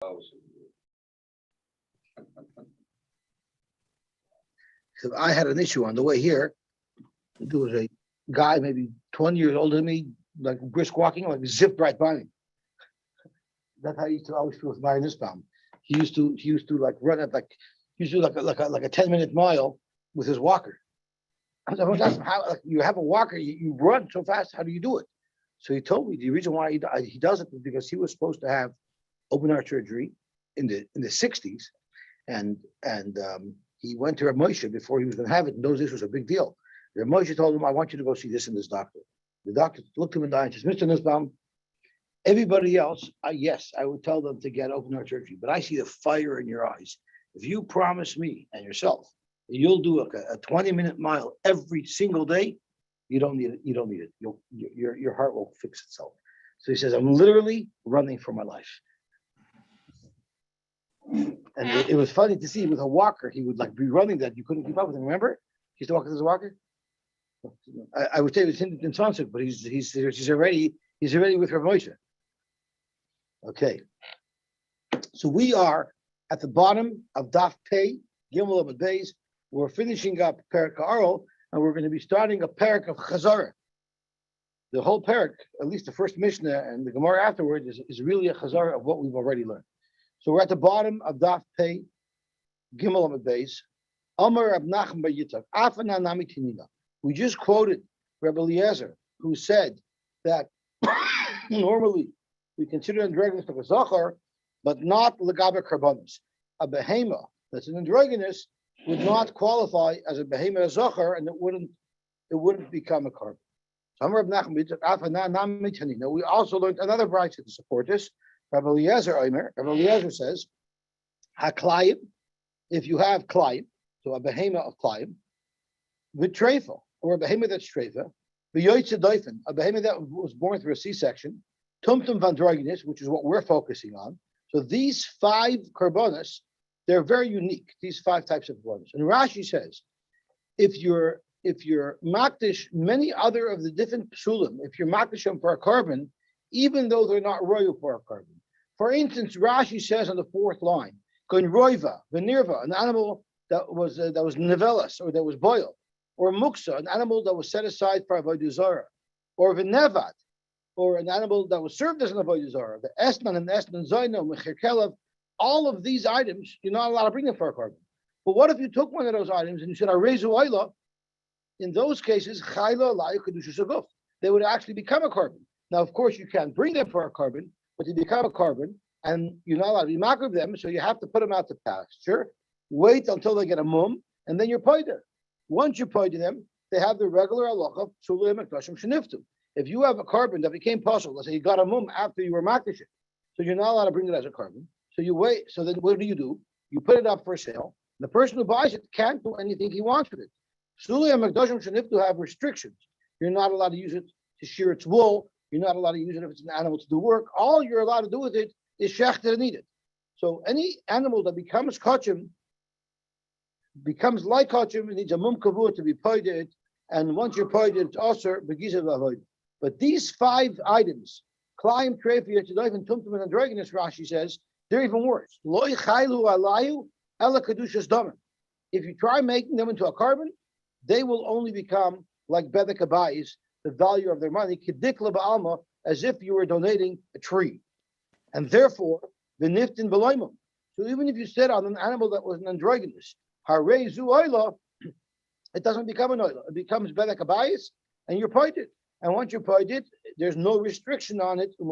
So I had an issue on the way here. There was a guy, maybe 20 years older than me, like brisk walking, like zipped right by me. That's how I used to always feel with Marion Nussbaum. He used to like run at he used to do like a 10-minute mile with his walker. I was asking him how, like, you have a walker, you run so fast, how do you do it? So he told me the reason why he does it is because he was supposed to have open heart surgery in the 60s, and he went to Rav Moshe before he was going to have it. In those days, it was a big deal. Rav Moshe told him, "I want you to go see this and this doctor." The doctor looked him in the eye and says, "Mr. Nussbaum, everybody else, yes, I would tell them to get open heart surgery, but I see the fire in your eyes. If you promise me and yourself that you'll do a 20-minute mile every single day, you don't need it. You don't need it. Your heart will fix itself." So he says, "I'm literally running for my life." And it was funny to see with a walker, he would like be running that you couldn't keep up with him. Remember? He used to walk with his walker. I would say it was him in Sonsuk, but he's already with Rav Moshe. Okay. So we are at the bottom of Daf Pei, Gimel Amud Beis. We're finishing up Perek Ha'aral, and we're going to be starting a Perek of Chazara. The whole Perek, at least the first Mishnah and the Gemara afterwards, is really a Chazara of what we've already learned. So we're at the bottom of Daf Pei, Gimel Amud Beis. Amar Rab Nachman bar Yitzchak, Afana Nami Tinina. We just quoted Rabbi Eliezer, who said that normally we consider androgynous like a zachar, but not legabe karbonis. A behema that's an androgynous would not qualify as a behema zachar, and it wouldn't become a carbon. Now we also learned another brayta to support this. Rabbi Eliezer says, haklayim, if you have klayim, so a behema of klayim, with treifa, or a behema that's treifa, the Yosy a behema that was born through a C-section, tumtum vandroginus, which is what we're focusing on. So these 5 karbonos, they're very unique. These 5 types of karbonos. And Rashi says, if you're makdish many other of the different psulim, if you're makdish them for a carbon, even though they're not royal for a carbon. For instance, Rashi says on the 4th line, going roiva, venirva, an animal that was nevelas or that was boiled, or muksa, an animal that was set aside for avodah zarah, or v'nevad, or an animal that was served as an avodah zarah, the esnan and esnan zaino, mechirkelev, all of these items, you're not allowed to bring them for a carbon. But what if you took one of those items and you said, arezu oila? In those cases, chayla alayu kedushas aguf. They would actually become a carbon. Now, of course, you can't bring them for a carbon, but they become a carbon, and you're not allowed to be makriv them, so you have to put them out to pasture, wait until they get a mum, and then you're paid. Once you pay to them, they have the regular halacha psulim ekdashim sheniftu. If you have a carbon that became possible, let's say you got a mum after you were makdish it, so you're not allowed to bring it as a carbon. So you wait. So then what do? You put it up for sale. The person who buys it can't do anything he wants with it. Psulim ekdashim sheniftu have restrictions. You're not allowed to use it to shear its wool. You're not allowed to use it if it's an animal to do work. All you're allowed to do with it is shechter and eat it. So any animal that becomes kachim, becomes like kachim, it needs a mum kavur to be paid, and once you're paid, it's also begizav avoid. But these 5 items, klayim, treifa, yetzidoif, and tumtum and androgynous, Rashi says, they're even worse. Loi chaylu alayu ela kedushas damen. If you try making them into a carbon, they will only become like bedek abayis, the value of their money, kedikla ba'alma, as if you were donating a tree. And therefore, the niftin b'loimim. So even if you said on an animal that was an androgynous, harei zu oila, it doesn't become an oila. It becomes bedek abayis, and you're paid it. And once you're paid it, there's no restriction on it. So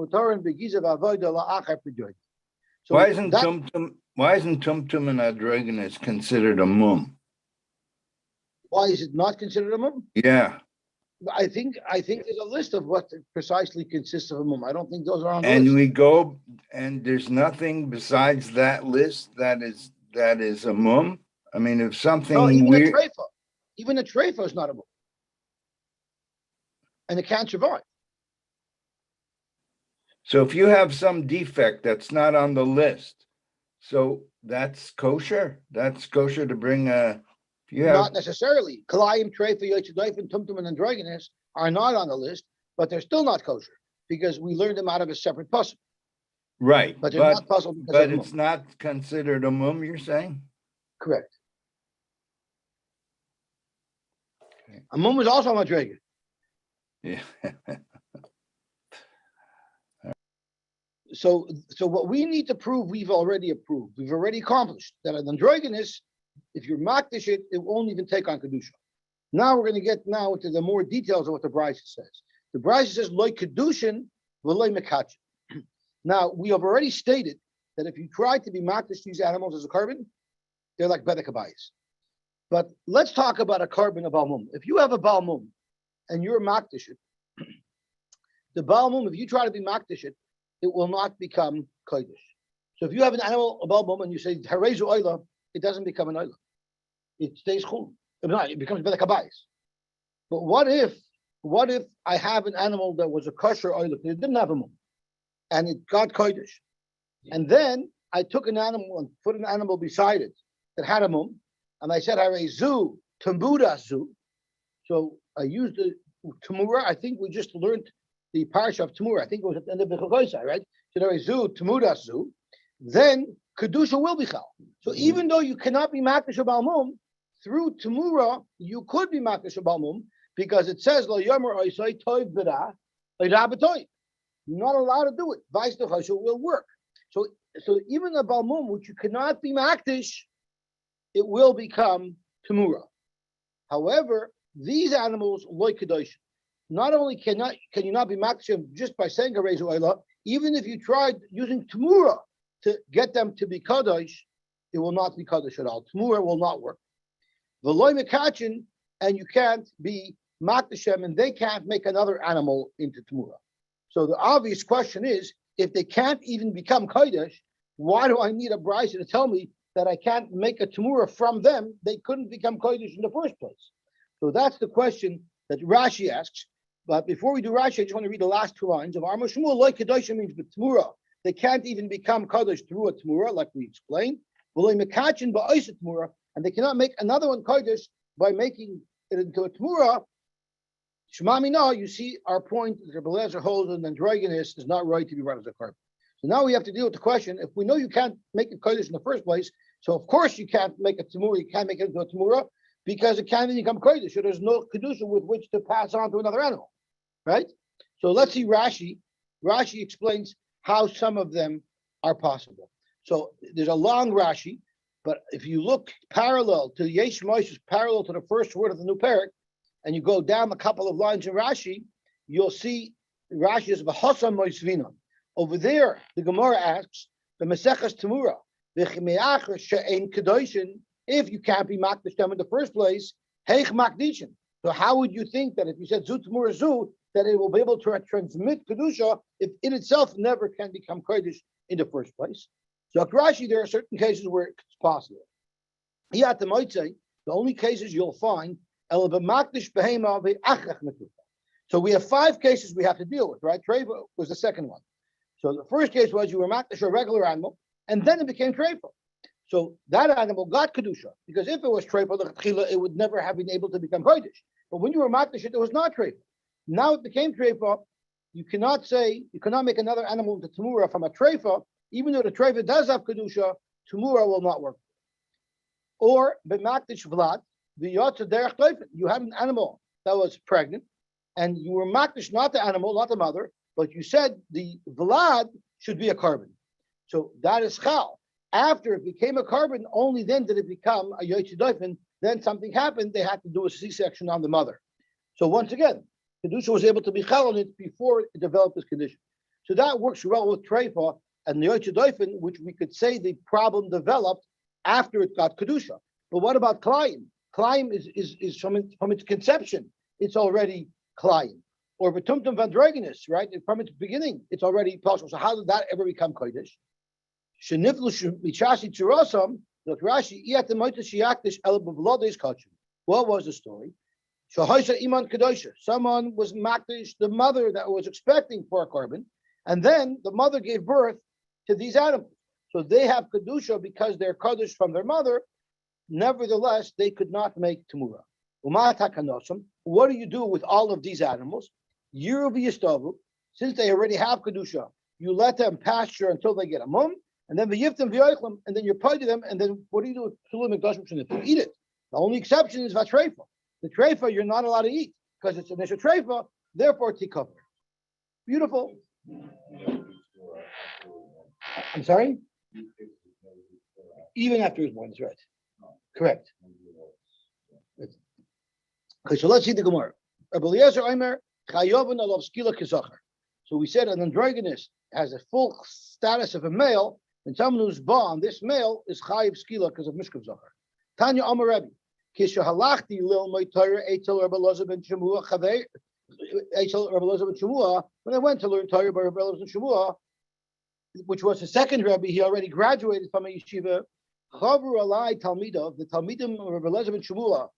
why isn't tumtum and androgynous considered a mum? Why is it not considered a mum? Yeah. I think there's a list of what precisely consists of a mum. I don't think those are on the and list. We go, and there's nothing besides that list that is a mum. I mean, if something no, weird, even a treifa is not a mum, and it can't survive. So if you have some defect that's not on the list, so that's kosher. That's kosher to bring a. Not necessarily. Kalayim, treifa, yotzidoif, and tumtum and androgynous are not on the list, but they're still not kosher because we learned them out of a separate pasuk. Right, but they're not possible because of but mum. it's not considered a mum, you're saying? Correct. A mum is also a madrega. Yeah. So what we need to prove, we've already approved. We've already accomplished that an androgynous, if you're makdish it won't even take on kedusha. Now we're going to get now into the more details of what the Brisa says. The Brisa says loy kedushin v'loy mekachin. Now we have already stated that if you try to be makdish these animals as a carbon, they're like bedekabayis. But let's talk about a carbon of balmum. If you have a balmum and you're makdish it, the balmum, if you try to be makdish it will not become kodesh. So if you have an animal, a balmum, and you say harezu oila, it doesn't become an oila. It stays chum. It becomes bedekabayis. But what if I have an animal that was a kosher oila, it didn't have a mum, and it got kodesh, and then I took an animal and put an animal beside it that had a mum, and I said harezu tambuda zu. So I used the tamura. I think we just learned the parsha of Tamura. I think it was at the end of the Chagosai, right? So there is zu, Tamudas zu. Then Kedusha will be chal. So even though you cannot be makdish balmum, through Tamura, you could be makdish balmum because it says, Lo yomer oisai toiv b'ra, b'toiv. You're not allowed to do it. Vice versa will work. So even a balmum, which you cannot be makdish, it will become Tamura. However, these animals, loy kedosh, not only can you not be makdish just by saying harezu oila, even if you tried using tamura to get them to be kadosh, it will not be kadosh at all. Tamura will not work. V'loy mekachin, and you can't be makdishem, and they can't make another animal into tamura. So the obvious question is, if they can't even become kadosh, why do I need a brisa to tell me that I can't make a tamura from them? They couldn't become kadosh in the first place. So that's the question that Rashi asks. But before we do Rashi, I just want to read the last two lines of Amar Shmuel. Like Kedusha means b'tmura. They can't even become Kaddish through a tmura, like we explained. And they cannot make another one Kaddish by making it into a tmura. Shemami no, you see our point that Rebbe Lezer holds and androgynous is not right to be brought as a carbon. So now we have to deal with the question, if we know you can't make a Kaddish in the first place, so of course you can't make a tmura, you can't make it into a tmura, because it can't even become Kaddish. So there's no Kedusha with which to pass on to another animal. Right? So let's see Rashi. Rashi explains how some of them are possible. So there's a long Rashi, but if you look parallel to Yesh Moshe's parallel to the first word of the new parak, and you go down a couple of lines in Rashi, you'll see Rashi is v'hasam moisvina. Over there, the Gemara asks, the Maseches Tamura, v'chimeach she'ein kedoshin, if you can't be makdish them in the first place, heich makdishin. So how would you think that if you said zu tamura zu, that it will be able to transmit kedusha if in itself never can become kodesh in the first place? So Rashi, there are certain cases where it's possible. Here at the Moitzei, the only cases you'll find, so we have 5 cases we have to deal with, right? Treva was the second one. So the first case was you were makdish a regular animal, and then it became treva. So that animal got kedusha, because if it was treva, it would never have been able to become kodesh. But when you were makdish, it was not treva. Now it became treifa. You cannot make another animal into tamura from a treifa, even though the treifa does have kedusha, tamura will not work. Or b'makdish vlad, you had an animal that was pregnant, and you were makdish not the animal, not the mother, but you said the vlad should be a carbon. So that is chal. After it became a carbon, only then did it become a yotzei. Then something happened; they had to do a C-section on the mother. So once again, Kedusha was able to be chal on it before it developed this condition. So that works well with Treifa and the Yotzei, which we could say the problem developed after it got Kedusha. But what about Klayim? Klayim is from its conception, it's already Klayim. Or Betumtum Vandroginus, right? From its beginning, it's already possible. So how did that ever become Kodesh? Sheniflu Michasi Chirosam, look Rashi, what was the story? Iman Kedosha. Someone was makdish, the mother that was expecting for a carbon, and then the mother gave birth to these animals. So they have Kedusha because they're Kodesh from their mother. Nevertheless, they could not make Tamura. What do you do with all of these animals? Since they already have Kedusha, you let them pasture until they get a mum, and then v'yiftim v'yoichlem, and then you pay to them, and then what do you do with psulim mikdashim shenif? You eat it. The only exception is vatreifa. The treifa you're not allowed to eat because it's an initial treifa, therefore it's covered. Beautiful. I'm sorry? Even after he's born, that's right. Correct. Okay, so let's see the Gemara. So we said an androgynous has a full status of a male, and someone who's born, this male is chayiv skila because of mishkav zachar. Tanya Amar Rebbe, kisha halachti lil moitayre etel Rabbi Elazar ben Shemua chavei etel Rabbi Elazar ben Shemua. When I went to learn Torah by Rabbi Elazar ben Shemua, which was the second Rebbe, he already graduated from a yeshiva. Chavru alai talmidav, the talmidim of Rabbi Elazar ben Shemua.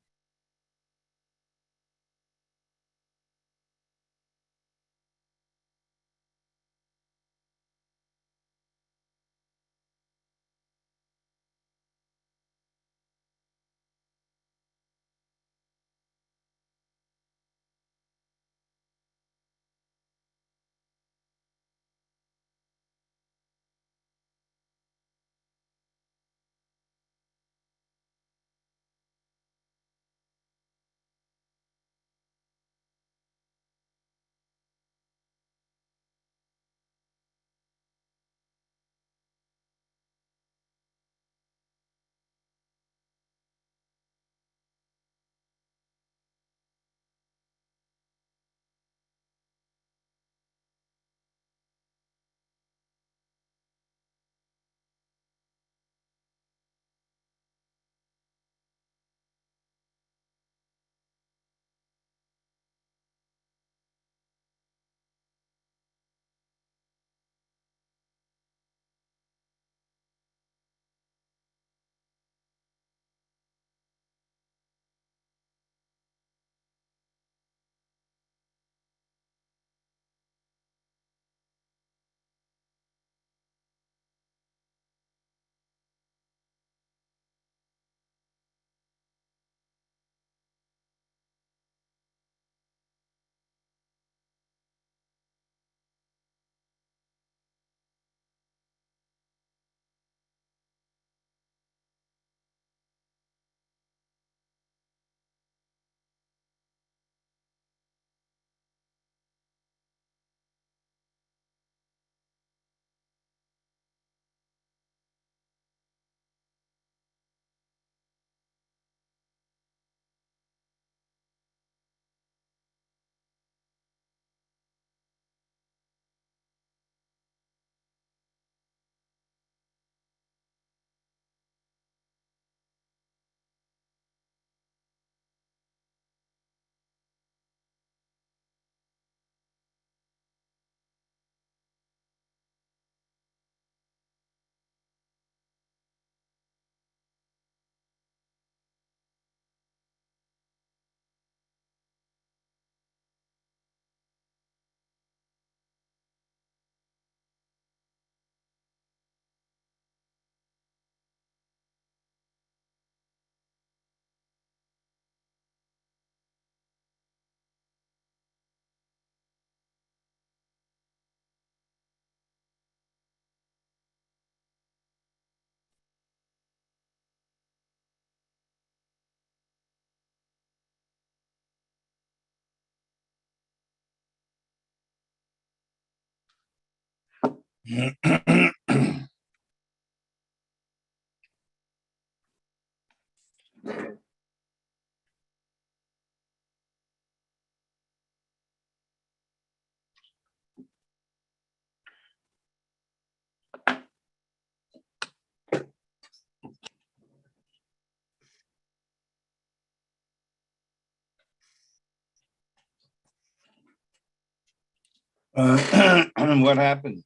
What happened?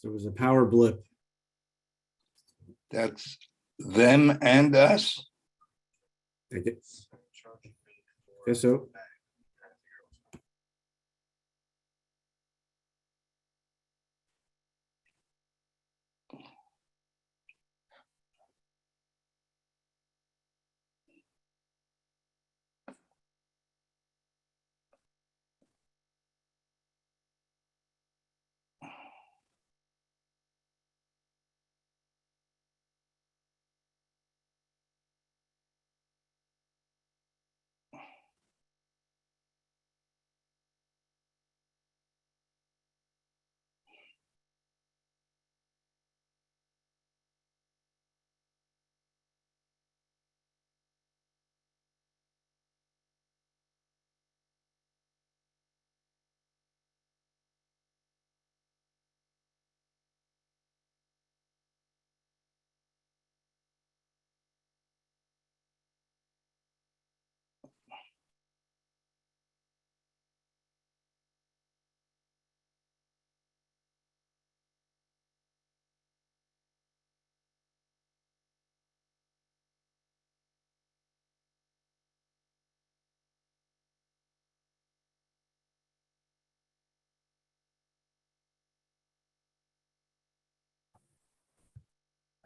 There was a power blip. That's them and us. I guess so.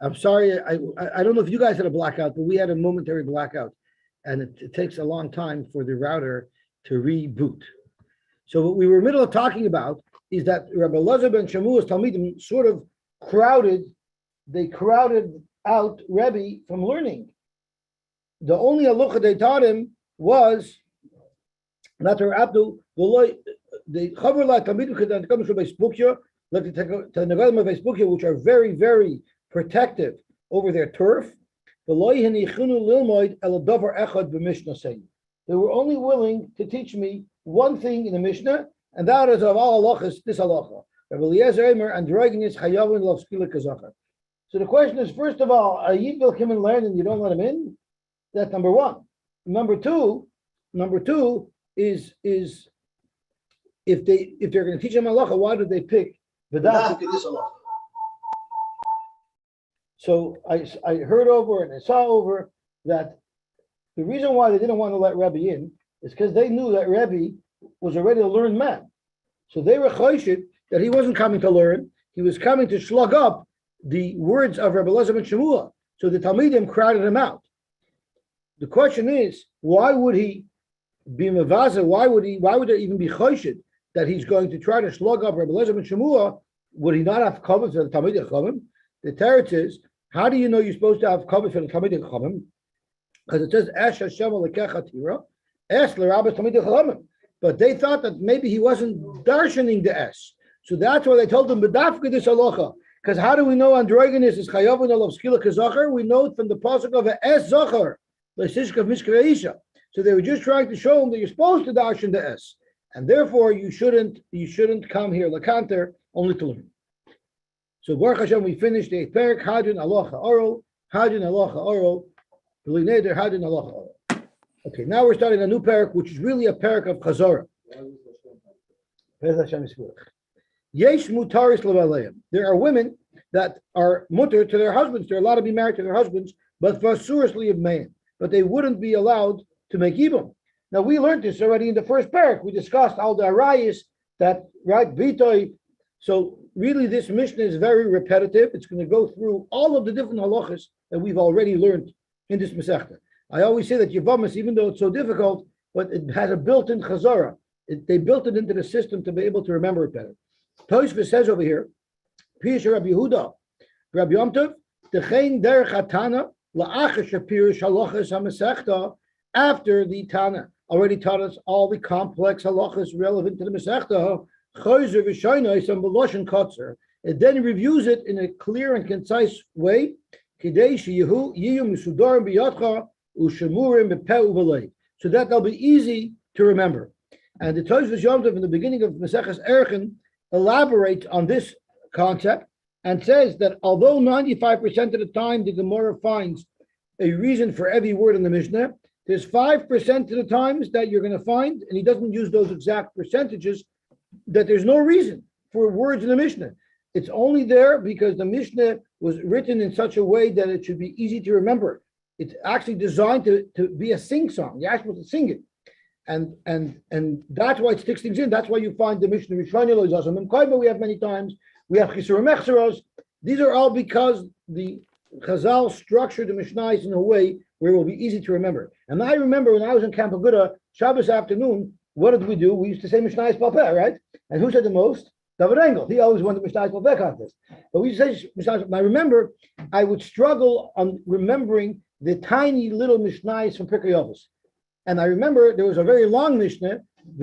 I'm sorry. I don't know if you guys had a blackout, but we had a momentary blackout, and it takes a long time for the router to reboot. So what we were in the middle of talking about is that Rabbi Elazar ben Shamua's Talmidim sort of crowded out Rebbe from learning. The only halacha they taught him was not to Abdul the Chaver la Talmidim Kedan comes from Spukya, like the Negalim of Spukya, which are very, very protective over their turf. They were only willing to teach me one thing in the Mishnah, and that is of all halachas, this halacha. So the question is, first of all, a Yid will come and learn and you don't let him in? That's number one. Number two is if they're going to teach him halacha, why did they pick V'dafka this halacha? So I heard over and I saw over that the reason why they didn't want to let Rebbe in is because they knew that Rebbe was already a learned man. So they were choshit that he wasn't coming to learn, he was coming to slug up the words of Rabbi Elazar ben Shemua. So the Talmidim crowded him out. The question is, why would he be mavaza? Why would there even be choshit that he's going to try to slug up Rabbi Elazar ben Shemua? Would he not have kavod for the Talmidei Chachamim? The teretz is, how do you know you're supposed to have kavod for the Talmidei Chachamim? Because it says, Esh Hashem alekech hatira, Es l'Rabbis Talmidei Chachamim. But they thought that maybe he wasn't darshaning the S. So that's why they told him, B'dafka this halacha. Because how do we know androgynous is chayavun alav skila kazachar? We know it from the pasuk of a es zachar, l'sishkav miskreisha. So they were just trying to show him that you're supposed to darshan the S, and therefore you shouldn't come here lakanter only to learn. So Baruch Hashem, we finished the parak hadin halacha oral, b'li neder hadin halacha oral. Okay, now we're starting a new parak, which is really a parak of chazara. Yesh mutaris levalayim. There are women that are mutar to their husbands. They're allowed to be married to their husbands, but vasurusly of man. But they wouldn't be allowed to make ibum. Now we learned this already in the first parak. We discussed al the arayis that right bitoy. So really, this Mishnah is very repetitive. It's going to go through all of the different halachas that we've already learned in this Masechta. I always say that Yevamos, even though it's so difficult, but it has a built-in chazara. They built it into the system to be able to remember it better. Tosfos says over here, Pirush Rabbi Yehuda, Rabbi Yom Tov, Dechein derech hatana la'achar shepirush halachas haMasechta, after the Tana already taught us all the complex halachas relevant to the Masechta, Chozer v'shoynos and b'loshen kotzer. It then reviews it in a clear and concise way, Kidei sheyihu yiyu misudarim b'yadcha u'shemurim b'peh u'v'lei, so that they'll be easy to remember. And the Tosfos Yom Tov in the beginning of Maseches Erchin elaborates on this concept and says that although 95% of the time the Gemara finds a reason for every word in the Mishnah, there's 5% of the times that you're going to find, and he doesn't use those exact percentages, that there's no reason for words in the Mishnah. It's only there because the Mishnah was written in such a way that it should be easy to remember. It's actually designed to be a sing-song. You're actually supposed to sing it. And that's why it sticks things in. That's why you find the Mishnah Rishvanyalo is awesome. And Koima we have many times. We have Chisurim Echseros. These are all because the Chazal structured the Mishnahs in a way where it will be easy to remember. And I remember when I was in Camp Aguda, Shabbos afternoon, what did we do? We used to say Mishnahs Palpeh, right? And who said the most? David Engel. He always won the Mishnahs Palpeh contest. But we used to say Mishnahs. I remember I would struggle on remembering the tiny little Mishnahs from Pirkei Avos. And I remember there was a very long Mishnah, and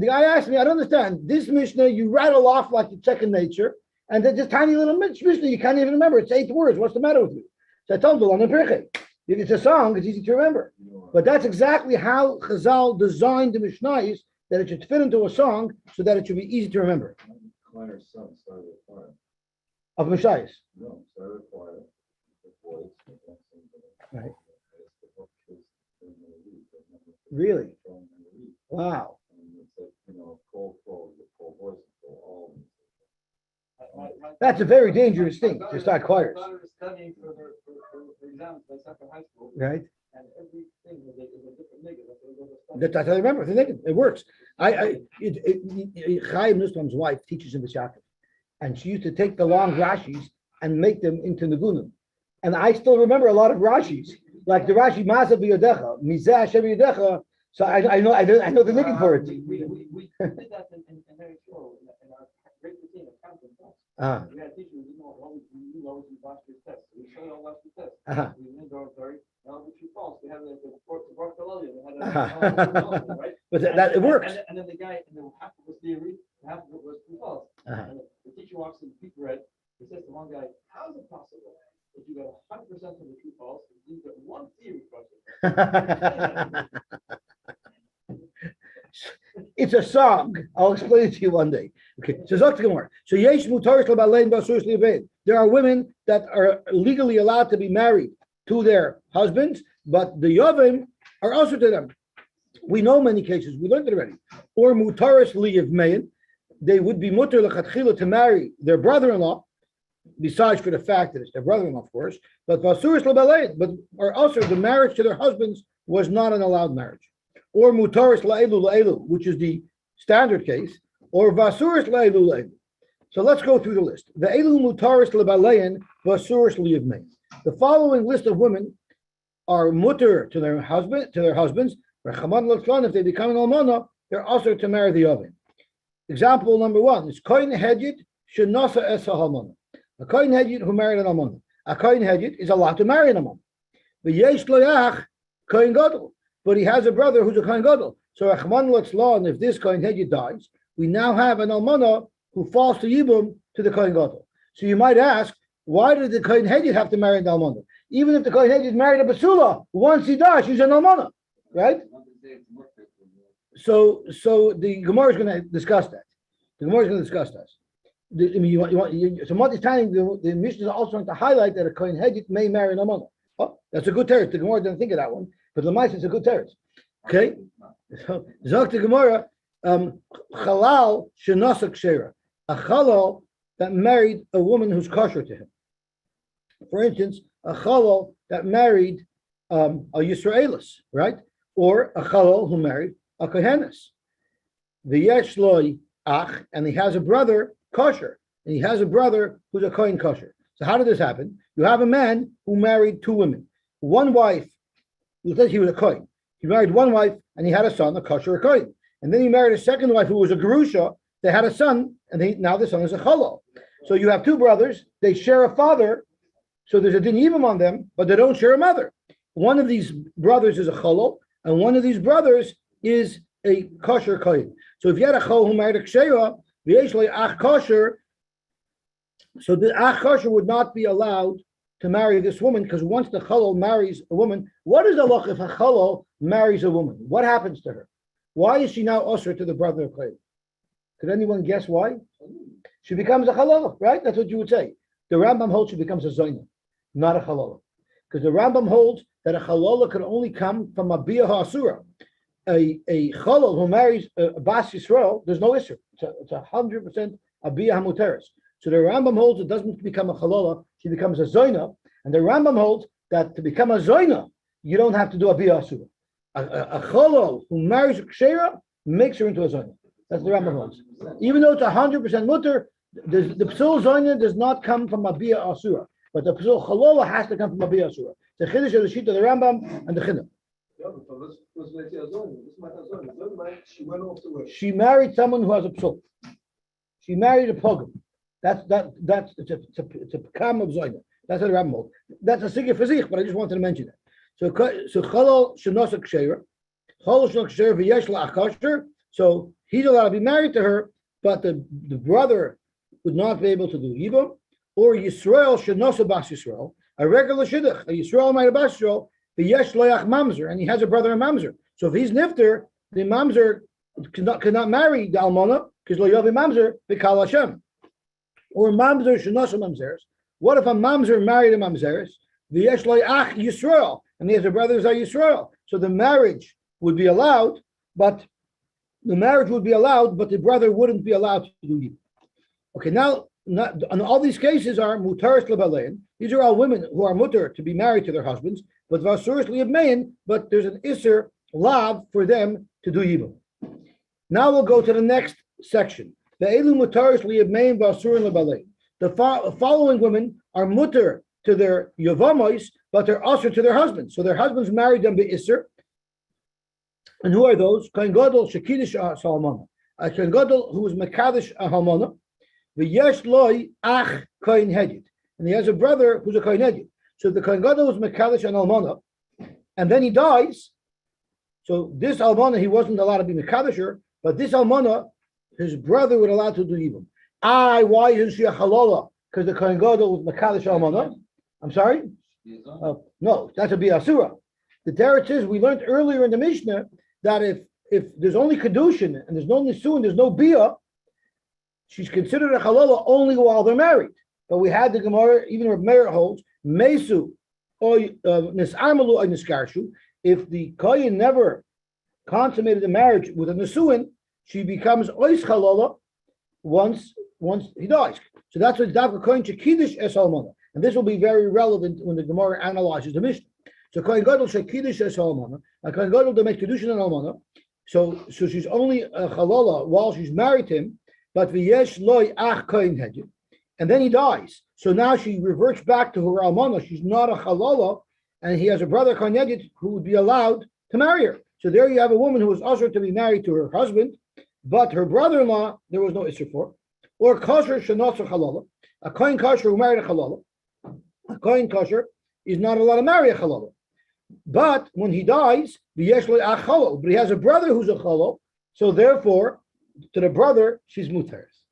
the guy asked me, I don't understand, this Mishnah you rattle off like it's second nature, and then this tiny little Mishnah you can't even remember, it's 8 words, what's the matter with you? So I told him, if it's a song, it's easy to remember. But that's exactly how Chazal designed the Mishnahs, that it should fit into a song so that it should be easy to remember. Of Mishayis. No, right. Really? Wow. That's a very dangerous thing to start choirs. Right? That's how I remember. It works. Chaim Nusram's wife teaches in the Shakif, and she used to take the long Rashis and make them into Nagunim. And I still remember a lot of Rashis, like the Rashi Masa B'Yodecha, Mizeh Hashem Yodecha. So I know the niggin for it. We did that in Harry Show in our great routine of counting tests. We had teachers who knew always watch your tests. We showed all watch the tests. We knew they were very true false. We had the work the right? But that it works. And then the guy, and then half of it was theory, half of it was true false. And the teacher walks in the people read. He says to one guy, "How is it possible if you got 100% of the true false, and you get one theory question?" It's a song. I'll explain it to you one day. Okay. So Yesh Mutaris Labalein Basuris Livein. There are women that are legally allowed to be married to their husbands, but the Yovim are also to them. We know many cases. We learned it already. Or Mutaris Liyevmein. They would be mutar lechatchila to marry their brother-in-law, besides for the fact that it's their brother-in-law, of course. But Basuris Labalein. But or also the marriage to their husbands was not an allowed marriage. Or mutaris la'elu, which is the standard case, or vasuris la'elu. So let's go through the list. The elu mutaris lebalein vasuris liyivmein. The following list of women are mutar to their husbands. If they become an almana, they're also to marry the oven. Example number one is kohen hedjit shenasa es halmana. A kohen hedjit who married an almana. A kohen hedjit is allowed to marry an almana. The yesh loyach kohen gadol. But he has a brother who's a Kohen Gadol. So Rachman Latzlan, if this Kohen Hedjit dies, we now have an Almana who falls to Yibum to the Kohen Gadol. So you might ask, why did the Kohen Hedjit have to marry an Almana? Even if the Kohen Hedjit married a Basula, once he dies, she's an Almana, right? So the Gemara is going to discuss that. So what is telling the Mishnah is also going to highlight that a Kohen Hedjit may marry an Almana. Oh, that's a good teretz. The Gemara didn't think of that one. But the mice is a good teretz. Okay? So Zok the Gemara, Halal Shenasa Kshera. A halal that married a woman who's kosher to him. For instance, a halal that married a Yisraelis, right? Or a halal who married a Kohenis. The Yesh Loi Ach, and he has a brother kosher. And he has a brother who's a Kohen kosher. So how did this happen? You have a man who married two women. One wife, he says he was a Kohen. He married one wife and he had a son, a kosher Kohen. And then he married a second wife who was a Gerusha. They had a son, and now the son is a Chalal. So you have two brothers, they share a father, so there's a din yibum on them, but they don't share a mother. One of these brothers is a Chalal, and one of these brothers is a kosher Kohen. So if you had a Chalal who married a Ksheira, v'yesh ach kosher, so the ach kosher would not be allowed to marry this woman, because once the Chalal marries a woman, what is the loch if a Chalal marries a woman? What happens to her? Why is she now usher to the brother of Kohen? Could anyone guess why? She becomes a Chalala, right? That's what you would say. The Rambam holds she becomes a Zoyna, not a Chalala. Because the Rambam holds that a Chalala can only come from a Bia Ha'asura. A Chalal who marries a Bas Yisrael, there's no Isser. It's 100% a Bia HaMuteris. So the Rambam holds it doesn't become a Chalala, she becomes a Zoyna. And the Rambam holds that to become a Zoyna, you don't have to do a Bia Ha'asura. A Chalal who marries a Kshera makes her into a Zoyna. That's the Rambam holds. Even though it's 100% mutter, the Psul Zoyna does not come from a Bia Asura, but the Psul Chalala has to come from a Bia Asura. The Chiddush of the Shita of the Rambam and the Chinuch. She married someone who has a Psul. She married a Pogum. It's a Kam of Zoyna. That's what the Rambam holds. That's a Sigir for sich, but I just wanted to mention that. So Chalal Shenosa Kshera, Chalal Shenosa Kshera v'yesh la'akasher. So he's allowed to be married to her, but the brother would not be able to do Yibam, or Yisrael Shenosa Bas Yisrael, a regular Shidduch, a Yisrael might have Bas Yisrael, v'yesh loyach mamzer, and he has a brother in mamzer. So if he's nifter, the mamzer cannot marry the almana because lo yavi mamzer v'kal Hashem. Or mamzer Shenosa mamzeres. What if a mamzer married a mamzeres? V'yesh loyach Yisrael, and he has a brother who's a Yisrael. So the marriage would be allowed, but the brother wouldn't be allowed to do it. Okay, now, and all these cases are mutaris lebalein. These are all women who are mutar to be married to their husbands, but vasuris liyabmein, but there's an iser lav for them to do yibum. Now we'll go to the next section. The elu mutaris liyabmein v'asurin lebalein. The following women are mutter to their Yevamos, but they're also to their husbands. So their husbands married them be'isser. And who are those? Kohen Gadol shekidish salmana. A Kohen Gadol who was mekadosh halmana. V'yesh loy ach Kohen Hedid. And he has a brother who's a Kohen Hedid. So the Kohen Gadol was mekadosh and almana, and then he dies. So this almana, he wasn't allowed to be mekadosher, but this almana, his brother would allow to do even. Why isn't she a halala? Because the Kohen Gadol was mekadosh almana. I'm sorry? No, that's a biasura. The teretz is, we learned earlier in the Mishnah that if there's only kedushin and there's no nisuin, there's no bia, she's considered a halala only while they're married. But we had the Gemara, even Reb Meir holds, mesu or nisarmalu or niskarshu. If the kohen never consummated the marriage with a nisuin, she becomes ois halala once he dies. So that's what Davka Kohen Shekidish es almana. And this will be very relevant when the Gemara analyzes the Mishnah. So Kohen Gadol Shekidish es almana. A Kohen Gadol to make kedushin and almana. So she's only a halala while she's married to him. But v'yesh loy ach Kohen Hedid. And then he dies. So now she reverts back to her almana. She's not a halala, and he has a brother Kohen Hedid who would be allowed to marry her. So there you have a woman who was also to be married to her husband, but her brother-in-law there was no issur for. Or kosher shenotzer halala. A Kohen kosher who married a halala. A Kohen kosher is not allowed to marry a halala. But when he dies, but he has a brother who's a halal, so therefore, to the brother, she's muteris.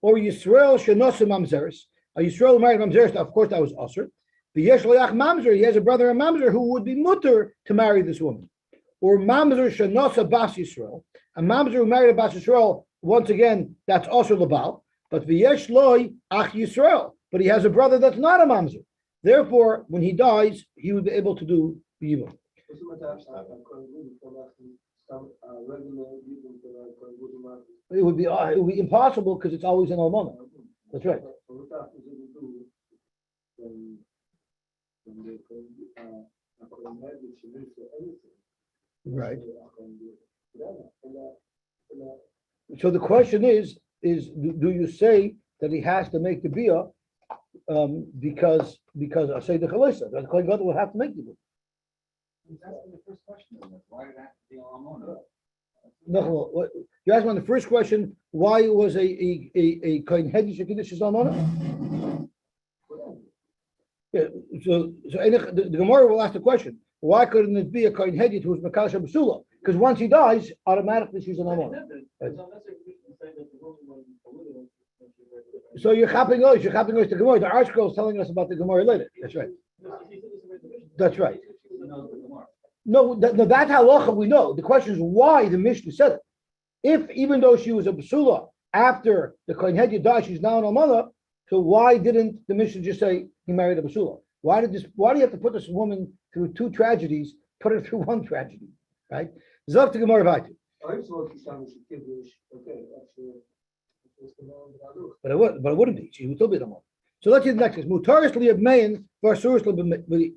Or Yisrael shenosu mamzeris. A Yisrael married mamzeris, of course that was usher. But Yeshliach mamzer, he has a brother, a mamzer, who would be muter to marry this woman. Or mamzer shenosa bas Yisrael. A mamzer who married a bas Yisrael, once again, that's also the Baal. But v'yesh loy ach Yisrael. But he has a brother that's not a mamzer. Therefore, when he dies, he would be able to do the evil. It would be impossible because it's always an almana. That's right. Right. So the question is do you say that he has to make the bia because I say the chalisa, the Kohen Gadol will have to make the bia. The first question is, why did that be almana? No, you asked me on the first question, why was a Kohen Hedid Shekidish almana? Yeah, so the Gemara will ask the question, why couldn't it be a Kohen Hedid who was Mekadosh B'sula? Because once he dies, automatically she's an almana. Right. So you're chapping us the Gemara. The article is telling us about the Gemara later. That's right. That's right. No, that's halacha we know. The question is why the Mishnah said it. If even though she was a basula after the Kohen Hedid died, she's now an almana. So why didn't the Mishnah just say he married a basula? Why do you have to put this woman through two tragedies? Put her through one tragedy, right? Zok to Gemara Vayter. But it wouldn't be. She would still be the almana. So let's see the next case. Mutaris liyabmein v'asuris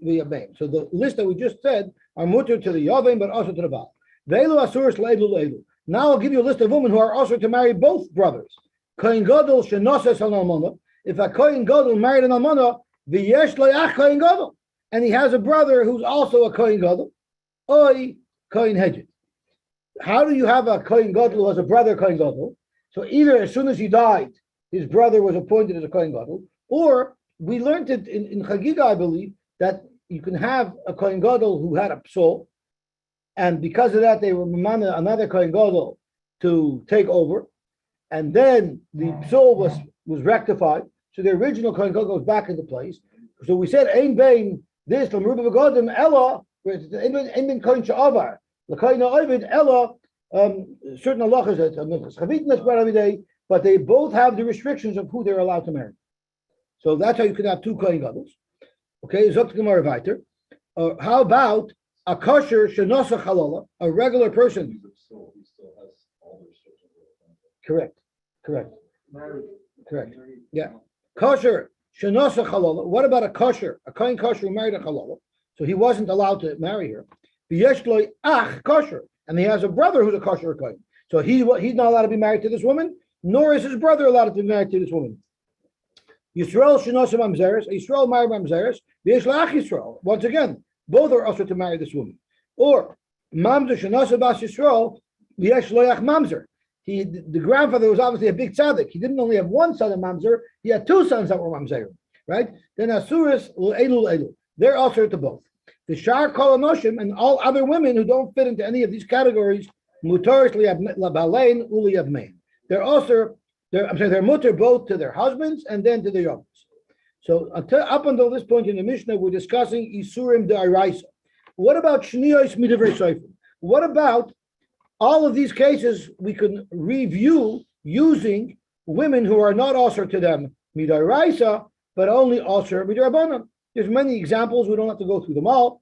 liyabmein. So the list that we just said are mutar to the Yavim, but also to the Baal. Ve'elu asuris le'elu le'elu. Now I'll give you a list of women who are also to marry both brothers. Kohen Gadol shenoses al almana. If a Kohen Gadol married an almana, v'yesh lo'ach Kohen Gadol, and he has a brother who's also a Kohen Gadol, oy Kohen Hedid. How do you have a Kohen Gadol who has a brother Kohen Gadol? So either as soon as he died, his brother was appointed as a Kohen Gadol, or we learned it in Chagiga, I believe, that you can have a Kohen Gadol who had a psal, and because of that, they were mamana another Kohen Gadol to take over, and then the psal was rectified, so the original Kohen Gadol goes back into place. So we said, Ein bein this, l'meruba v'godim, ella, ein bein Kohen sha'avar, l'kohen ha'ovid, ella, certain halachas that chavitin is brought every day, but they both have the restrictions of who they're allowed to marry. So that's how you could have two Kohen Gadol. Okay, Zok Gemara Vayter. How about a kosher shenosa halala, a regular person? Correct. Yeah. Kosher shenosa halala. What about a Kohen kosher who married a halala? So he wasn't allowed to marry her. V'yesh loy ach kosher, and he has a brother who's a kosher Kohen. So he's not allowed to be married to this woman, nor is his brother allowed to be married to this woman. Yisrael shenosim mamzeres. Yisrael married mamzeres. V'yeshlach Yisrael. Once again, both are also to marry this woman. Or mamzer shenosim bas Yisrael. V'yeshloach mamzer. The grandfather was obviously a big tzaddik. He didn't only have one son of mamzer. He had two sons that were mamzer. Right? Then asuris elu. They're also to both. The shar kol anoshim and all other women who don't fit into any of these categories. Mutaris li'abalein uli avmein. They're mutter both to their husbands and then to their Yevamos. So up until this point in the Mishnah, we're discussing Isurim Da'iraisa. What about Shniyos Midivrei Seifim? What about all of these cases we can review using women who are not also to them Midaraisa, but only also Midarabanan? There's many examples. We don't have to go through them all.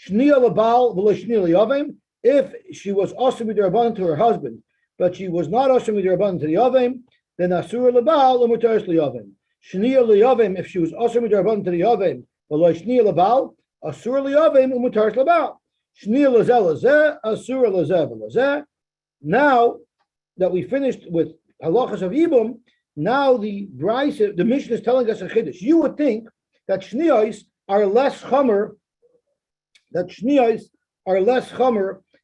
Shniya Labal v'lo Shniya Liyavim. If she was also Midarabanan to her husband, but she was not also Midarabanan to the Yavim, then Asura Labal Umutaris Liyavim. Shniya Liyavim, if she was also Midarabanan to the Yavim, v'lo Shniya Labal, Asura Liyavim Umutaris Labal. Shniya Lazeh Lazeh, Asura Lazeh V'Lazeh. Now that we finished with halachas of Ibum, now the Mishnah is telling us a chiddush. You would think that shniyos are less chomer,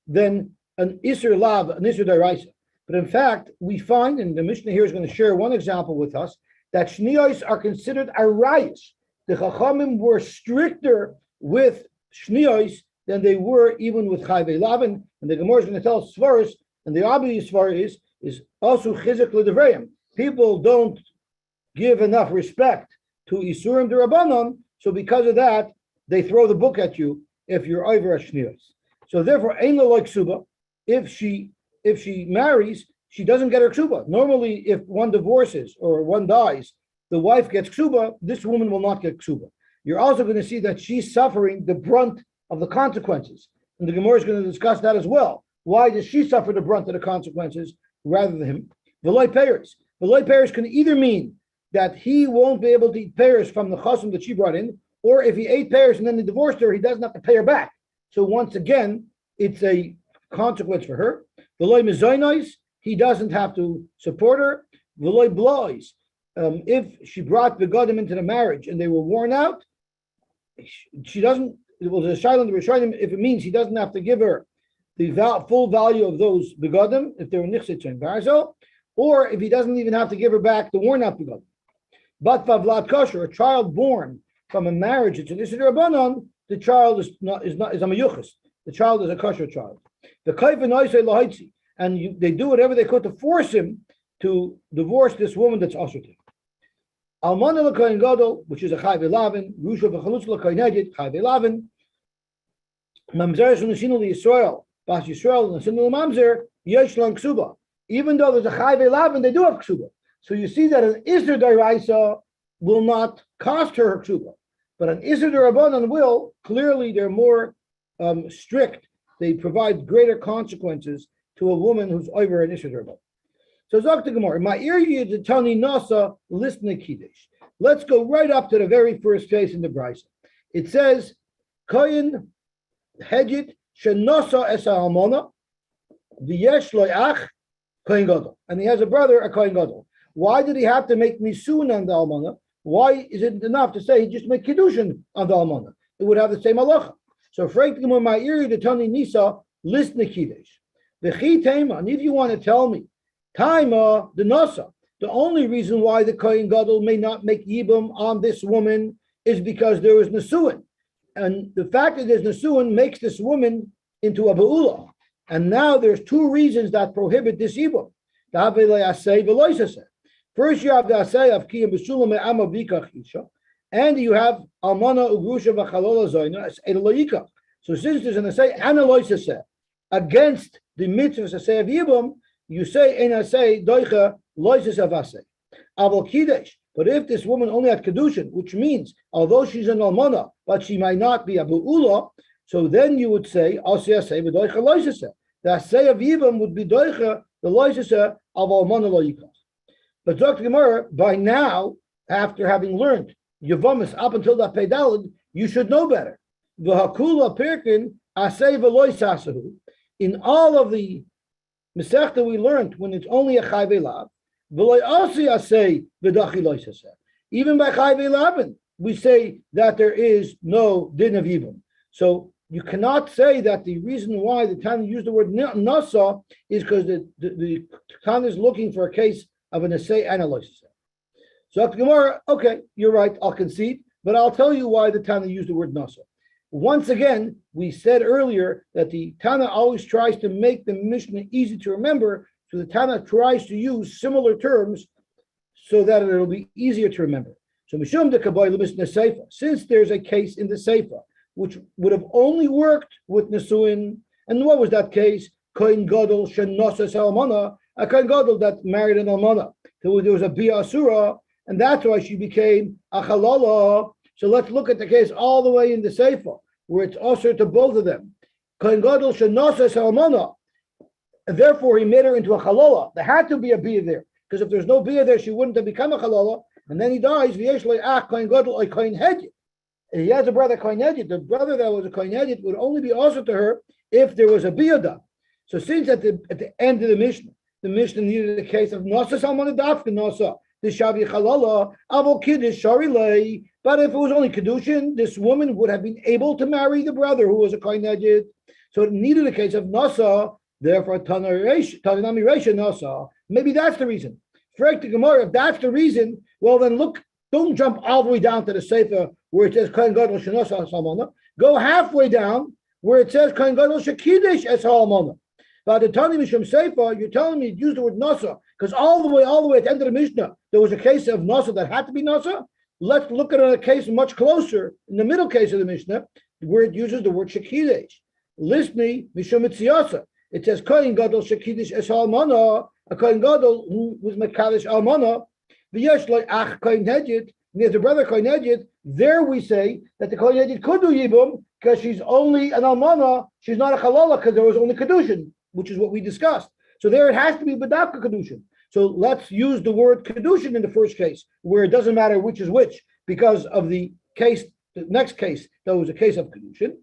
than an isur lav, an isur daraisa. But in fact, we find, and the Mishnah here is going to share one example with us, that shniyos are considered arayos. The chachamim were stricter with shniyos than they were even with chayvei lavin. And the Gemara is going to tell us svaros, and the obvious svar is also chizuk l'devrayim. People don't give enough respect to isurim derabanan, so because of that, they throw the book at you if you're over a shniyos. So therefore, ein lo like ksuba. If she marries, she doesn't get her ksuba. Normally, if one divorces or one dies, the wife gets ksuba. This woman will not get ksuba. You're also going to see that she's suffering the brunt of the consequences, and the Gemara is going to discuss that as well. Why does she suffer the brunt of the consequences rather than him? V'loy peiros. V'loy peiros can either mean that he won't be able to eat peiros from the chasam that she brought in, or if he ate peiros and then he divorced her, he doesn't have to pay her back. So once again, it's a consequence for her. V'loy mezainos, he doesn't have to support her. V'loy blois, if she brought begadim into the marriage and they were worn out, she doesn't. It was a shayla to Rishonim if it means he doesn't have to give her the full value of those begadim if they're nichsit and barzel, or if he doesn't even have to give her back the worn out begadim. But favlat kosher, a child born from a marriage, it's an issur d'Rabbanan, the child is a mayuchas. The child is a kosher child. The kaif and oisei lahaitzi, and they do whatever they could to force him to divorce this woman that's usher to him. Almana l'kohen gadol, which is a chayv elavin, rusha v'chalutz l'kohen edit, chayv elavin, mamzeres v'nashinu l'Yisrael, bas Yisrael v'nashinu l'mamzer, yesh lan ksuba. Even though there's a chayv elavin, they do have ksuba. So you see that an isur d'oraisa will not cost her ksuba, but an isur d'Rabbanan will. Clearly, they're more strict. They provide greater consequences to a woman who's over an isur d'Rabbanan. So Zok the Gemara, Ma'ir Yiditani Nasa Listen Kiddush. Let's go right up to the very first case in the Brisa. It says, Koyin Hedjit Shenasa Esa Almona V'yesh Loyach Koyin Gadol. And he has a brother, a Koyin Gadol. Why did he have to make Nisun on the Almana? Why is it enough to say he just make Kiddushin on the Almana? It would have the same halacha. So Frank the Gemara, Ma'ir Yiditani Nisa Listen Kiddush. V'chi Tema, and if you want to tell me, Taima the Nasa. The only reason why the Kohen Gadol may not make Yibum on this woman is because there is Nesuin. And the fact that there's Nesuin makes this woman into a Ba'ula. And now there's two reasons that prohibit this Yibum. First, you have the Asay of Kiyam B'Shulam Me'ama B'Ikach Isha, and you have Almana Ugrusha V'Chalola Zoyna as Eloyikach. So since there's an Asay and a Loisaseh against the mitzvah Asay of Yibum, you say in Asay Doicha Loises Avasay. Aval Kiddush. But if this woman only had Kedushin, which means although she's an Almana, but she might not be a Bu'ula, so then you would say Asay Asay V'Doicha Loisaseh. The Asay of Yibum would be Doicha the Loisaseh of Almana Loikach. But Dr. Gemara, by now, after having learned Yevamos up until that Peidalid, you should know better. V'Hakula Pirkin Asay V'Loisasahu. In all of the Masechta we learned when it's only a chayve lav, v'loy asi asay v'dachi loy saseh. Even by chayve lavin, we say that there is no din of yibum. So you cannot say that the reason why the Tana used the word nasa is because the Tana is looking for a case of an asay and a loy saseh. So Gemara, okay, you're right, I'll concede, but I'll tell you why the Tana used the word nasa. Once again, we said earlier that the Tana always tries to make the Mishnah easy to remember, so the Tana tries to use similar terms so that it'll be easier to remember. So Mishum de Kabbalah Mishnah Seifa, since there's a case in the Seifa, which would have only worked with Nesuin, and what was that case? Kohen Gadol Shenosas Almana, a Kohen Gadol that married an Almana. There was a Bia Asura, and that's why she became a Halala. So let's look at the case all the way in the Seifa, where it's also to both of them. Kohen Gadol Shenosas Almana, and therefore he made her into a Halala. There had to be a Bia there, because if there's no Bia there, she wouldn't have become a Halala. And then he dies. Kohen Gadol or Kohen Hedjit. He has a brother Kohen Hedjit. The brother that was a Kohen Hedjit would only be also to her if there was a Bia done. So since at the end of the Mishnah needed a case of Nasa Salmana Dafka Nasa, the Shavi Halala, Avol Kiddush Sharilei. But if it was only Kedushin, this woman would have been able to marry the brother who was a Kohen Hedjit. So it needed a case of Nasa, therefore Tanami Resha Nasa. Maybe that's the reason. Frek the Gemara, if that's the reason, well then look, don't jump all the way down to the Sefer where it says Kohen Gadol Shenosa Salmana. Go halfway down where it says Kohen Gadol Shekidish Es Salmana. But the Tani Mishum Sefer, you're telling me use the word Nasa, because all the way at the end of the Mishnah, there was a case of Nasa that had to be Nasa. Let's look at a case much closer, in the middle case of the Mishnah, where it uses the word Shekidish. Listni Mishum Mitziyasa. It says Kohen Gadol Shekidish Es Salmana, a Kohen Gadol who was Mekadosh Almana, v'yesh lo ach Kohen Hedjit, and he has a brother Kohen Hedjit. There we say that the Kohen Hedjit could do Yibum because she's only an Almana, she's not a Chalala because there was only Kedushin, which is what we discussed. So there it has to be Badavka Kedushin. So let's use the word Kedushin in the first case, where it doesn't matter which is which, because of the case, the next case, that was a case of Kedushin.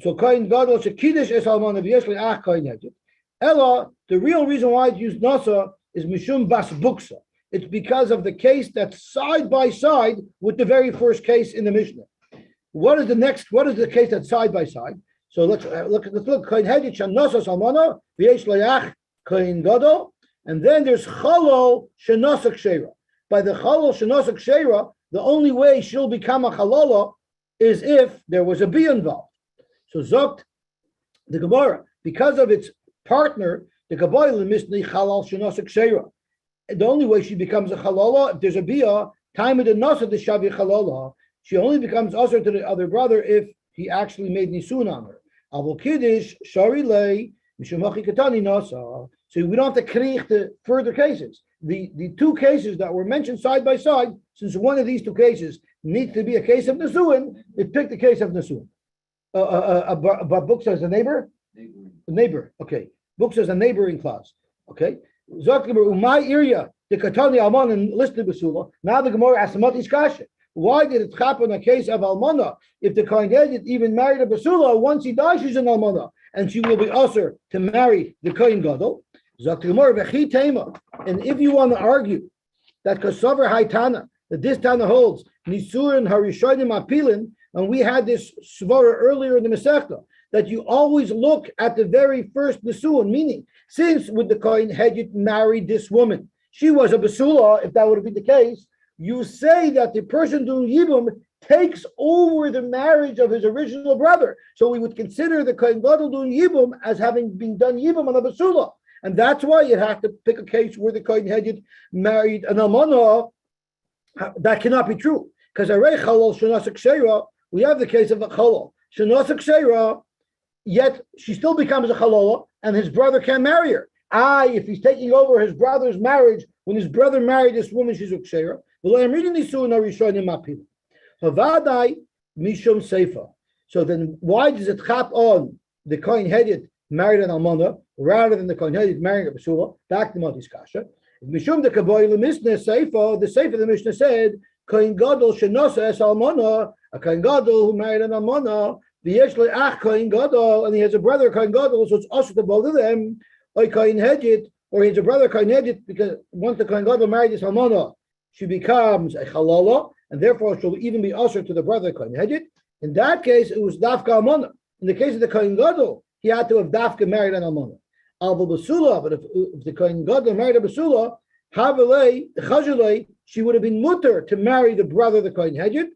So Kohen Gadol Shekidish Es Almana v'yesh lo ach Kohen Hedjit. Ella, the real reason why it's used Nasa is Mishum Bas Buksa. It's because of the case that's side by side with the very first case in the Mishnah. What is the case that's side by side? So let's look. Kohen Hedjit Shenosas Almana v'yesh lo ach Kohen Gadol, and then there's Chalol Shenosak Sheira. By the Chalol Shenosak Sheira, the only way she'll become a Chalala is if there was a Bia involved. So Zokt the Gemara, because of its partner, the Kabbalah Mishnah Chalal Shenosak Sheira. The only way she becomes a Chalala, if there's a Bia, time of the Nasa the Shavi Chalala, she only becomes usher to the other brother if he actually made Nisun on her. Avol Kiddush Sharilei Mishumachi Katani Nasa. So we don't have to create the further cases. The two cases that were mentioned side by side, since one of these two cases needs to be a case of Nisuin, it picked the case of Nisuin. But book says a neighbor? Neighbor, okay. Book says a neighboring clause, okay. My area, the Katani Alman and listed Basula. Now the Gemara asks Mati's Kasha. Why did it happen in a case of Almana? If the Kohen Hedjit even married a Basula, once he dies, she's an Almana, and she will be usher to marry the Kohen Gadol. And if you want to argue that Kosover Haitana, that this Tana holds Nisurin Harishonim Apilin, and we had this svara earlier in the Masechta, that you always look at the very first Nisuin, meaning since with the Kohen Hedjit married this woman, she was a Basula, if that would have been the case, you say that the person doing Yibum takes over the marriage of his original brother. So we would consider the Kohen Gadol doing Yibum as having been done Yibum on a Basula. And that's why you have to pick a case where the Kohen Hedjit married an Almana. That cannot be true. Because we have the case of a Chalal. Shenosak Sheira, yet she still becomes a Chalala, and his brother can't marry her. If he's taking over his brother's marriage, when his brother married this woman, she's a Ksheira. I'm reading this soon. Havadai Mishum Seifa. So then why does it chap on the Kohen Hedjit married an Almana rather than the Kohen Hedjit marrying a Basula? Back to Matis Kasha. Mishum the Kabbalah Mishnah Seifa, the Seifa of the Mishnah said, Kohen Gadol Shenosa Es Almana, a Kohen Gadol who married an Almana, V'yesh Ach Kohen Gadol, and he has a brother Kohen Gadol, so it's also to both of them. or Kohen Hedjit, or he's a brother Kohen Hedjit, because once the Kohen Gadol married this Almana, she becomes a Halala, and therefore she'll even be usher to the brother Kohen Hedjit. In that case, it was Dafka Almana. In the case of the Kohen Gadol, he had to have Dafka married an Almana. Alva Basula, but if the Kohen Gadol married a Basula, Havelei, Chazulei, she would have been mutter to marry the brother, the Kohen Hedjit.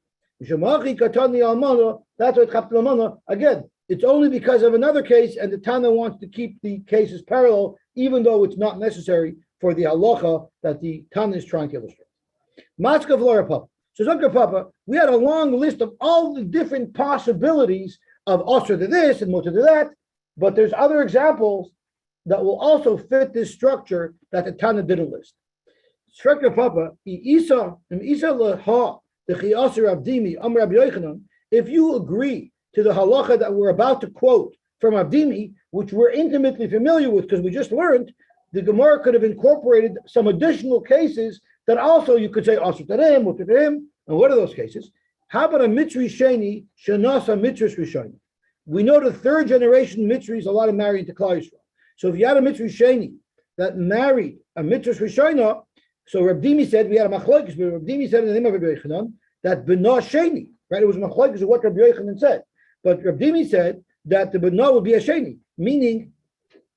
Shemachi Katani Almana, that's what Chapta Almana. Again, it's only because of another case, and the Tana wants to keep the cases parallel, even though it's not necessary for the halacha that the Tana is trying to illustrate. Matzka V'Lora Papa. So Zucker Papa, we had a long list of all the different possibilities of osir to this and mutter to that, but there's other examples that will also fit this structure that the Tana didn't list. Structure Papa, if you agree to the halacha that we're about to quote from Abdimi, which we're intimately familiar with because we just learned, the Gemara could have incorporated some additional cases that also you could say asur to him, mutter to him. And what are those cases? How about a mitzri sheni shenasa mitzris rishoni? We know the third generation mitzri is a lot of marrying to Klal Yisrael. So if you had a mitzri sheni that married a mitzris rishona, so Reb Dimi said we had a machlokes, but Reb Dimi said in the name of Rabbi Yochanan that b'na sheni, right? It was a machlokes of what Rabbi Yochanan said, but Reb Dimi said that the b'na would be a sheni, meaning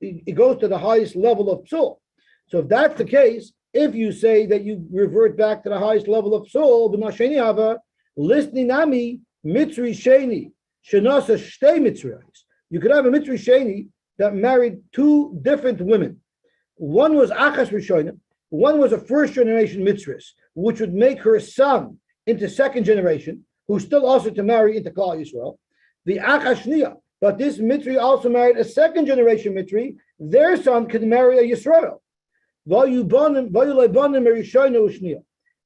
it goes to the highest level of psul. So if that's the case, if you say that you revert back to the highest level of psul, b'na sheni hava listening nami mitzri sheni shenasa shtei mitzrayis. You could have a mitzri sheni that married two different women. One was achas rishona. One was a first generation mitzvah, which would make her son into second generation, who's still also to marry into Klal Yisrael. The Achashniya, but this mitzvah also married a second generation mitzvah. Their son could marry a Yisrael.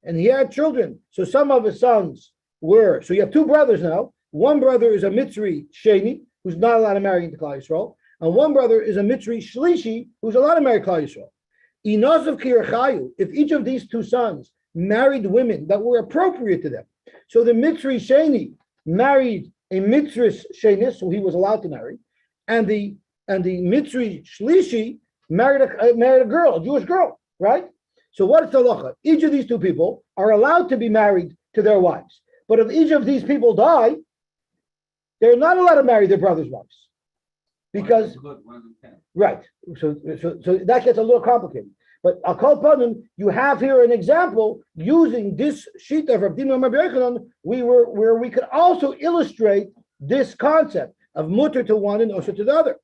And he had children. So some of his sons were, so you have two brothers now. One brother is a mitzvah sheni, who's not allowed to marry into Klal Yisrael, and one brother is a mitzvah shlishi, who's allowed to marry Klal Yisrael. If each of these two sons married women that were appropriate to them, so the mitzri sheni married a mitzris shenis, who he was allowed to marry, and the mitzri shlishi married a girl, a Jewish girl, right? So what is the halacha? Each of these two people are allowed to be married to their wives, but if each of these people die, they're not allowed to marry their brother's wives. Because right, so that gets a little complicated. But I'll call upon them. You have here an example using this sheet of Rabbi Yochanan, where we could also illustrate this concept of mutter to one and osur to the other.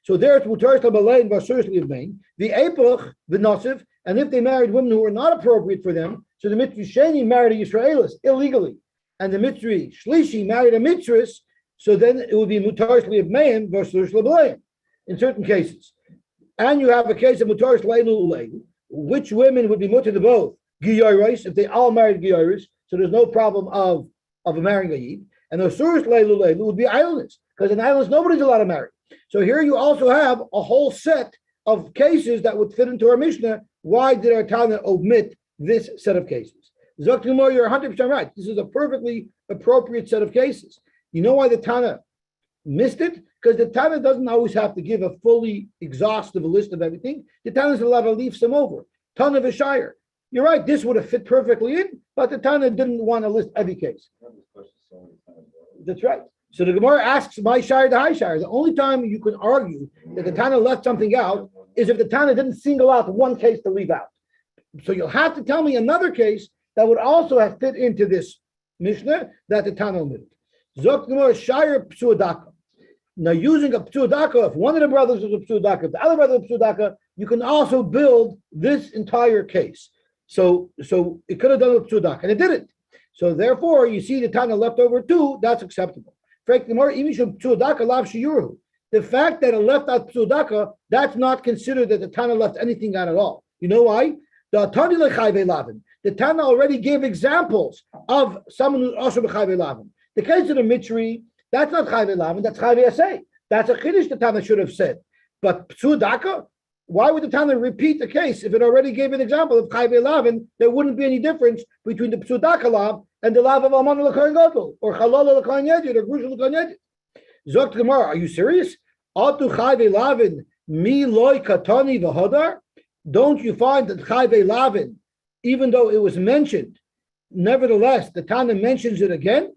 So there it's mutar to balay and basur to main the epoch the nasiv, and if they married women who were not appropriate for them, so the mitzri sheni married a Yisraelis illegally, and the mitzri shlishi married a mitzris. So then it would be mutar of mayim versus lebelayim in certain cases. And you have a case of mutar leilu, which women would be mutar to both giyaris if they all married giyaris. So there's no problem of marrying a yid. And the surus leilu would be islanders, because in islands nobody's allowed to marry. So here you also have a whole set of cases that would fit into our Mishnah. Why did our Tana omit this set of cases? Zok, you're 100% right. This is a perfectly appropriate set of cases. You know why the Tana missed it? Because the Tana doesn't always have to give a fully exhaustive list of everything. The Tana is allowed to leave some over. Tana v'shayir. You're right, this would have fit perfectly in, but the Tana didn't want to list every case. That's right. So the Gemara asks, my shire to high shire. The only time you can argue that the Tana left something out is if the Tana didn't single out one case to leave out. So you'll have to tell me another case that would also have fit into this Mishnah that the Tana omitted. Zok Gemara shire psuadaka. Now using a psuadaka, if one of the brothers is a psuadaka, if the other brother is a psuadaka, you can also build this entire case. So it could have done with psuadaka, and it didn't. So therefore, you see the Tana left over two, that's acceptable. The fact that it left out psuadaka, that's not considered that the Tana left anything out at all. You know why? The Tana already gave examples of someone who's also b'chayvei lavin. The case of the Mitri, that's not chayvei lavin, that's chayvei asay. That's a chiddush the Tana should have said. But psuadaka, why would the Tana repeat the case if it already gave an example of chayvei lavin? There wouldn't be any difference between the psuadaka lav and the lav of alman l'kohen gadol, or chalal l'kohen yedid, or grush l'kohen yedid. Zok Gemara, are you serious? Atu chayvei lavin Mi loy katani v'hodar. Don't you find that chayve lavin, even though it was mentioned, nevertheless the Tana mentions it again?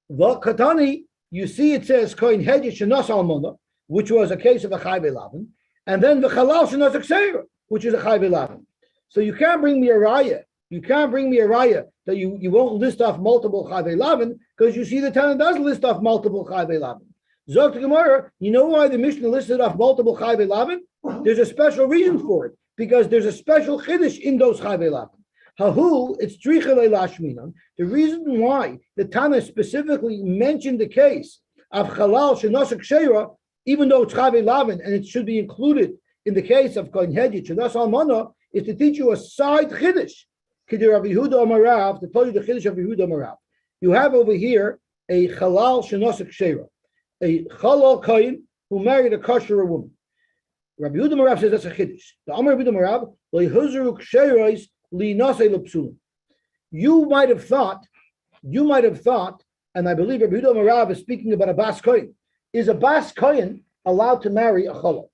The katani, you see, it says koin hedish shenas almona, which was a case of a chayve lavin, and then the chalal shenas akseira, which is a chayve lavin. So you can't bring me a raya. You can't bring me a raya that you won't list off multiple chayve lavin, because you see the Tana does list off multiple chayve lavin. Zok Gemara, you know why the Mishnah listed off multiple chayve lavin? There's a special reason for it, because there's a special chiddush in those chayve lavin. Hahu, it's trichele lashminan. The reason why the Tana specifically mentioned the case of chalal shenosek sheira, even though it's chayve lavin and it should be included in the case of kohen hedjit shenas almana, is to teach you a side chiddush. Kidir Rabbi Yehuda Amarav, to tell you the chiddush of Yehuda Amarav. You have over here a chalal shenosek sheira, a chalal kohen who married a kosher woman. Rabbi Yehuda Amarav says that's a chiddush. The Amar Rabbi Yehuda Amarav leihuzru ksheiros linasei lepsulim. You might have thought, and I believe Rabbi Yehuda Amarav is speaking about a bas kohen. Is a bas kohen allowed to marry a chalal?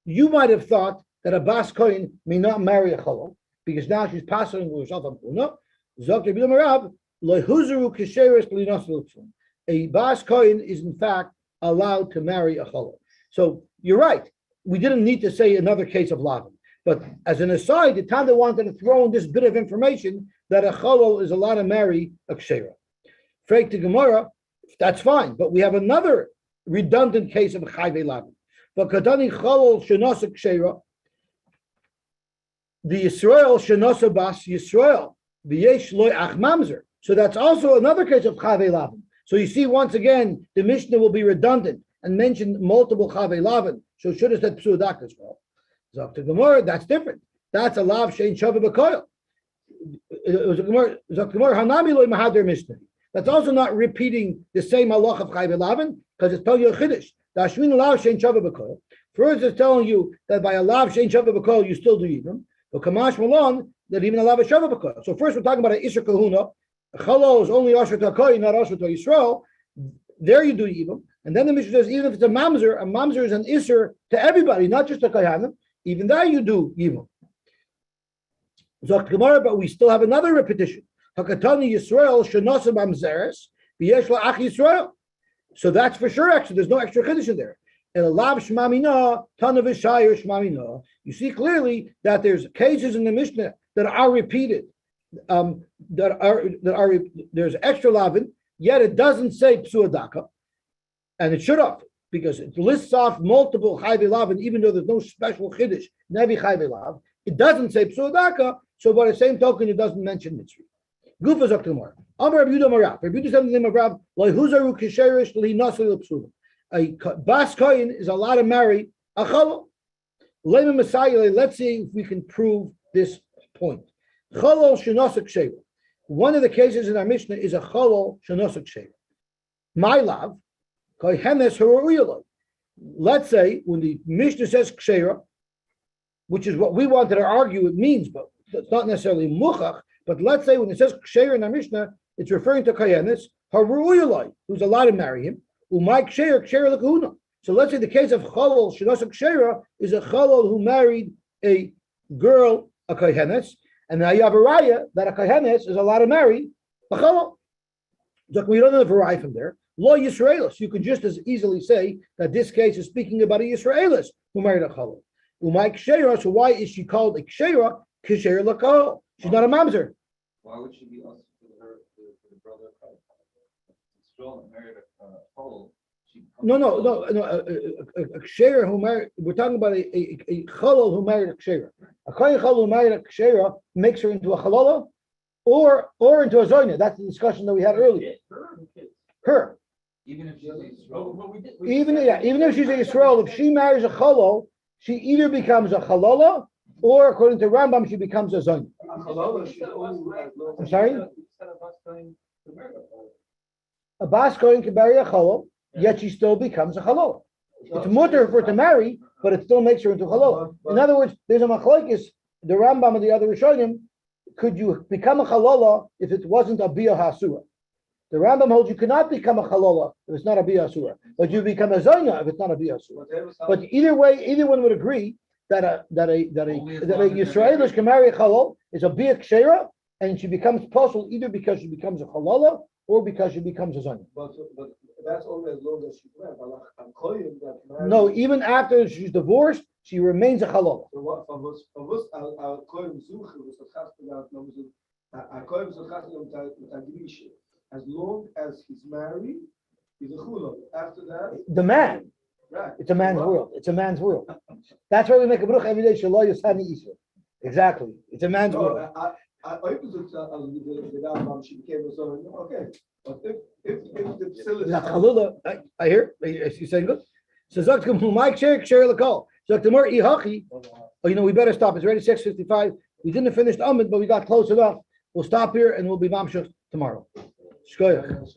You might have thought that a bas kohen may not marry a chalal because now she's passing with herself on puna. Zok Rabbi Yehuda Amarav lehuzru ksheiros linasei lepsulim. A bas kohen is in fact allowed to marry a chalal. So you're right. We didn't need to say another case of Lavan. But as an aside, the Tana wanted to throw in this bit of information that a chalal is allowed to marry a kshera. Freik to Gemara, that's fine. But we have another redundant case of a chayve Lavan. But kadani chalal shenasa kshera, the Yisrael shenasa bas Yisrael, v'yesh loy ach mamzer. So that's also another case of chayve Lavan. So you see, once again, the Mishnah will be redundant and mention multiple chayve Lavan. So it should have said psudak as well. Zok to Gemara, that's different. That's a lav shein shava b'koil. Zok to Gemara, hanami loy mahader Mishnah. That's also not repeating the same halach of chayve Lavan because it's telling you a chiddush. The ashmin lav shein shava b'koil. First, it's telling you that by a lav shein shava b'koil you still do yibum. But kamash malon that even a lav shava b'koil. So first, we're talking about an isher kahuna. Chalal is only asher to koil, not asher to Yisrael. There you do yibum. And then the Mishnah says, even if it's a mamzer is an isser to everybody, not just a kohanim. Even there you do yibum. Zok Gemara, but we still have another repetition. Hakatani Yisrael shenasa mamzeres v'yesh la'ach Yisrael. So that's for sure. Actually, there's no extra chiddush in there. El lav shmamina tana v'shayir shmamina. You see clearly that there's cases in the Mishnah that are repeated. There's extra lavin, yet it doesn't say psuadaka. And it should have, because it lists off multiple chayve lavin, even though there's no special chiddush, nevi chayve lav. It doesn't say psuadaka, so by the same token, it doesn't mention mitzri. Gufa zok tomorrow. Amar Rabbi Yehuda Amarav. Rabbi Yehuda said the name of Rav, loihuzaru kisherish lihinasli l'psulim. A bas kohen is allowed to marry a chalal. Lema Messiah. Let's see if we can prove this point. Chalal shenosek sheva. One of the cases in our Mishnah is a chalal shenosek sheva. My love. Let's say when the Mishnah says kshera, which is what we wanted to argue it means, but it's not necessarily muchach. But let's say when it says kshera in our Mishnah, it's referring to kayenes haru'uyalai, who's allowed to marry him. Umay kshera l'kahuna. So let's say the case of chalal shenosek kshera is a chalal who married a girl, a kayenes, and now you have a raya that a kayenes is allowed to marry a chalal. So we don't have a raya from there. Lo Yisraelis. You can just as easily say that this case is speaking about a Yisraelis who married a chalal. Umay kshera. So why is she called a kshera? Kshera l'kahol. She's not a mamzer. Why would she be also for the brother of Christ? Still married a chalal. No. A kshera who married. We're talking about a chalal who married a kshera. A kohen chalal who married a kshera makes her into a chalala or into a zoyna. That's the discussion that we had earlier. Her. Even if she's a Yisrael. Even if she's a Yisrael, if she marries a chalal, she either becomes a chalala or, according to Rambam, she becomes a zoyna. I'm sorry? A bas kohen can marry a chalal, yet she still becomes a chalal. It's mutter for her to marry, but it still makes her into a chalal. In other words, there's a machlokes, the Rambam and the other Rishonim, could you become a chalala if it wasn't a biyah hasura? The Rambam holds you cannot become a chalola if it's not a biasura, but you become a zayna if it's not a biasura. But either way, either one would agree that a Yisraelish can marry a chalol is a bia kshera, and she becomes possible either because she becomes a chalola or because she becomes a zayna. But that's only as long as she married. I'm calling that married. No, even after she's divorced, she remains a chalola. So what? From was I'll call him Zucher was the Chaspedat. I call him Zucher. As long as he's married, he's a chulon. After that, The man. right? It's a man's world. It's a man's world. That's why we make a bruch every day. Shalom Yosani Israel. Exactly. It's a man's world. I opened the Rambam. She became a son. Okay, but if the facility. I hear. You saying good? So Zok Mike share the call. Zok Tamar Ihachi. Oh, we better stop. It's already 6:55. We didn't finish the Amid, but we got close enough. We'll stop here and we'll be Mamshach tomorrow. Shkoyach.